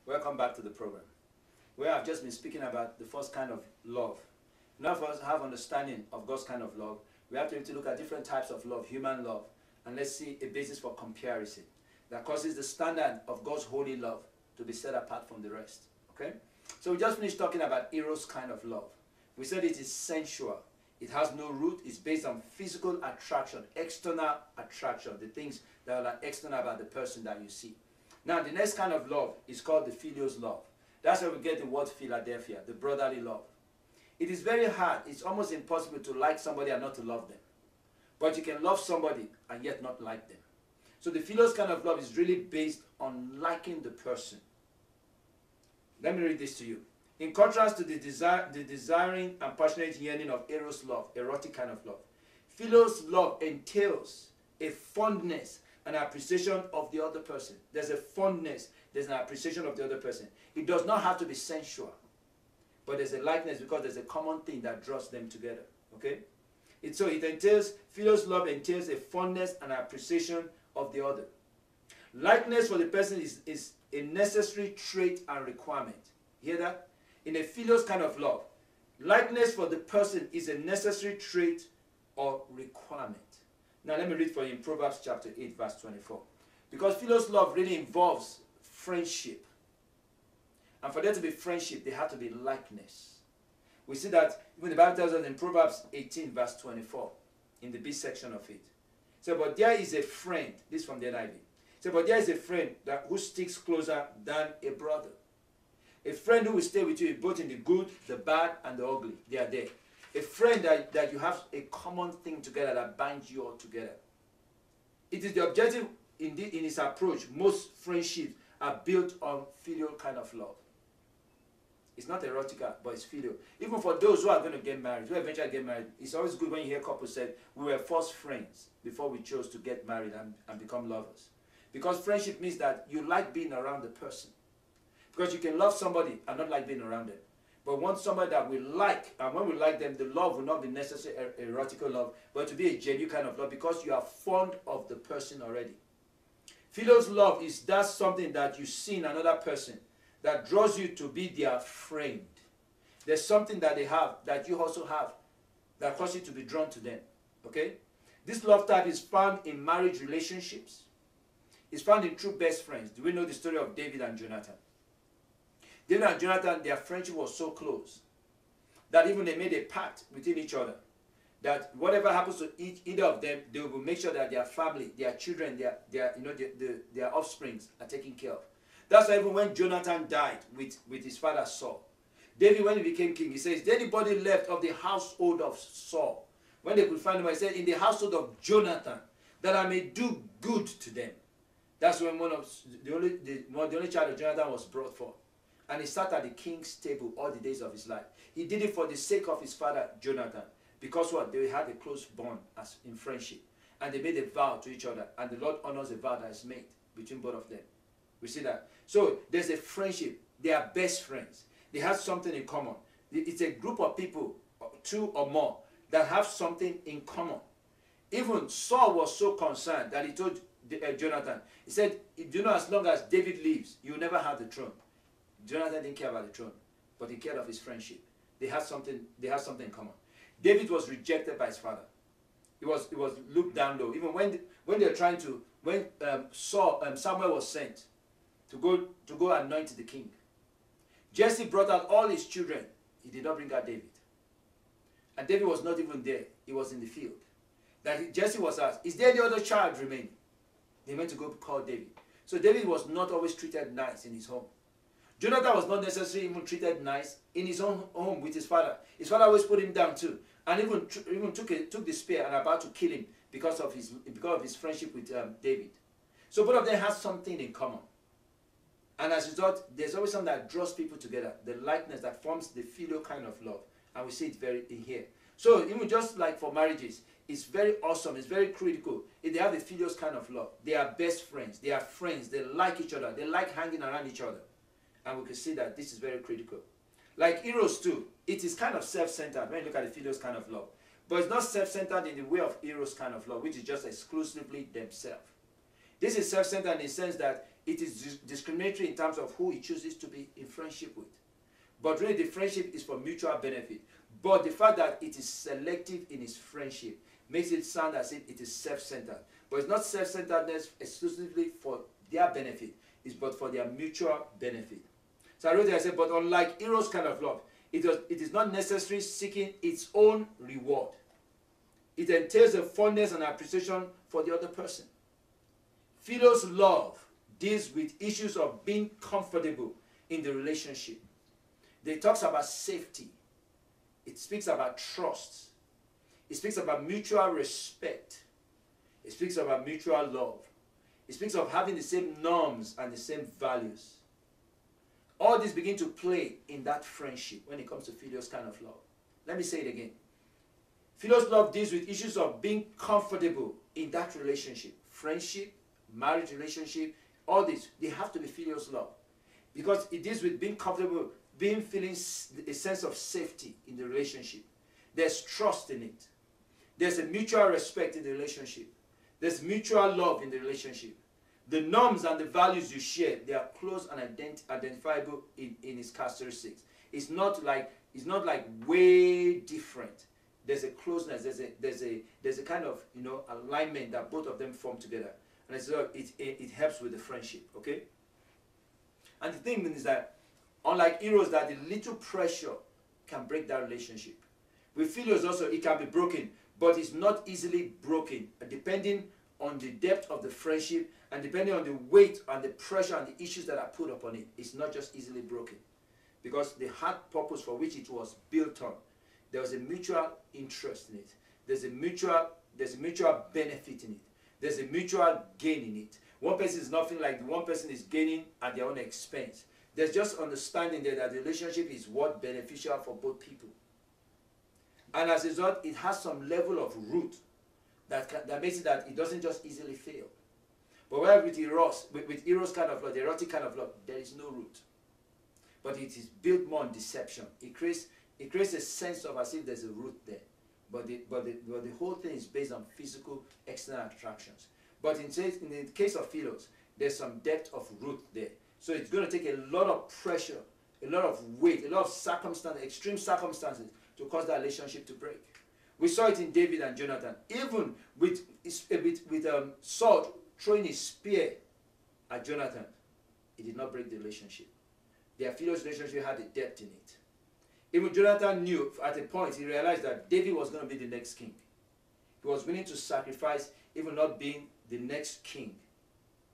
Welcome back to the program, where I've just been speaking about the first kind of love. Now for us to have understanding of God's kind of love, we have to look at different types of love, human love, and let's see a basis for comparison that causes the standard of God's holy love to be set apart from the rest. Okay? So we just finished talking about Eros kind of love. We said it is sensual. It has no root. It's based on physical attraction, external attraction, the things that are external about the person that you see. Now, the next kind of love is called the Philos love. That's where we get the word Philadelphia, the brotherly love. It is very hard. It's almost impossible to like somebody and not to love them. But you can love somebody and yet not like them. So the Philos kind of love is really based on liking the person. Let me read this to you. In contrast to the desiring and passionate yearning of Eros love, erotic kind of love, Philos love entails a fondness and appreciation of the other person. There's a fondness, there's an appreciation of the other person. It does not have to be sensual, but there's a likeness because there's a common thing that draws them together. Okay? Philos love entails a fondness and appreciation of the other. Likeness for the person is a necessary trait and requirement. Hear that? In a Philos kind of love, likeness for the person is a necessary trait or requirement. Now let me read for you in Proverbs chapter 8 verse 24. Because Philos love really involves friendship. And for there to be friendship, there had to be likeness. We see that even the Bible tells us in Proverbs 18 verse 24, in the B section of it. So, but there is a friend, this from the NIV. So, but there is a friend who sticks closer than a brother. A friend who will stay with you both in the good, the bad, and the ugly. They are there. A friend that you have a common thing together that binds you all together. It is the objective in its approach. Most friendships are built on filial kind of love. It's not erotica, but it's filial. Even for those who are going to get married, who eventually get married, it's always good when you hear couples say, we were first friends before we chose to get married and become lovers. Because friendship means that you like being around the person. Because you can love somebody and not like being around them. But want somebody that we like, and when we like them, the love will not be necessarily erotical love, but to be a genuine kind of love because you are fond of the person already. Philos love is that something that you see in another person that draws you to be their friend. There's something that they have that you also have that causes you to be drawn to them. Okay? This love type is found in marriage relationships. It's found in true best friends. Do we know the story of David and Jonathan? David and Jonathan, their friendship was so close that even they made a pact within each other that whatever happens to either of them, they will make sure that their family, their children, their offsprings are taken care of. That's why even when Jonathan died with his father Saul, David, when he became king, he says, is there anybody left of the household of Saul? When they could find him, he said, in the household of Jonathan, that I may do good to them. That's when the only child of Jonathan was brought forth. And he sat at the king's table all the days of his life. He did it for the sake of his father, Jonathan. Because what? They had a close bond as in friendship. And they made a vow to each other. And the Lord honors the vow that is made between both of them. We see that. So there's a friendship. They are best friends. They have something in common. It's a group of people, two or more, that have something in common. Even Saul was so concerned that he told Jonathan, he said, you know, as long as David lives, you will never have the throne. Jonathan didn't care about the throne, but he cared of his friendship. They had something in common. David was rejected by his father. He was looked down low. Even when they were trying to, Samuel was sent to go anoint the king. Jesse brought out all his children. He did not bring out David. And David was not even there. He was in the field. Jesse was asked, is there any other child remaining? They went to go call David. So David was not always treated nice in his home. Jonathan was not necessarily even treated nice in his own home with his father. His father always put him down too, and even took the spear and about to kill him because of his friendship with David. So both of them had something in common, and as a result, there's always something that draws people together. The likeness that forms the filial kind of love, and we see it very in here. So even just like for marriages, it's very awesome. It's very critical. If they have the filial kind of love, they are best friends. They are friends. They like each other. They like hanging around each other. And we can see that this is very critical. Like Eros too, it is kind of self-centered when you look at the Philos kind of love. But it's not self-centered in the way of Eros kind of love, which is just exclusively themselves. This is self-centered in the sense that it is discriminatory in terms of who he chooses to be in friendship with. But really the friendship is for mutual benefit. But the fact that it is selective in its friendship makes it sound as if it is self-centered. But it's not self-centeredness exclusively for their benefit. It's but for their mutual benefit. So I wrote there, I said, but unlike Eros kind of love, it is not necessarily seeking its own reward. It entails a fondness and appreciation for the other person. Philos love deals with issues of being comfortable in the relationship. It talks about safety. It speaks about trust. It speaks about mutual respect. It speaks about mutual love. It speaks of having the same norms and the same values. All these begin to play in that friendship when it comes to Philos kind of love. Let me say it again. Philos love deals with issues of being comfortable in that relationship. Friendship, marriage relationship, all this, they have to be Philos love. Because it deals with being comfortable, feeling a sense of safety in the relationship. There's trust in it. There's a mutual respect in the relationship. There's mutual love in the relationship. The norms and the values you share, they are close and identifiable in its characteristics. It's not like way different. There's a closeness. There's a kind of alignment that both of them form together, and it helps with the friendship. Okay. And the thing is that unlike Eros, that the little pressure can break that relationship. With Philos also, it can be broken, but it's not easily broken, depending on the depth of the friendship and depending on the weight and the pressure and the issues that are put upon it. It's not just easily broken, because the hard purpose for which it was built on, there was a mutual interest in it. There's a mutual benefit in it. There's a mutual gain in it. One person is nothing like the one person is gaining at their own expense. There's just understanding there that the relationship is what beneficial for both people. And as a result, it has some level of root that makes it that it doesn't just easily fail. But where with Eros kind of love, the erotic kind of love, there is no root. But it is built more on deception. It creates a sense of as if there's a root there. But the whole thing is based on physical external attractions. But in the case of Philos, there's some depth of root there. So it's going to take a lot of pressure, a lot of weight, a lot of circumstances, extreme circumstances to cause that relationship to break. We saw it in David and Jonathan. Even with Saul throwing his spear at Jonathan, it did not break the relationship. Their Philos relationship had a depth in it. Even Jonathan knew at a point, he realized that David was going to be the next king. He was willing to sacrifice even not being the next king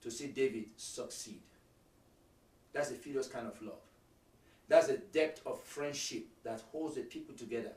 to see David succeed. That's a Philos kind of love. That's a depth of friendship that holds the people together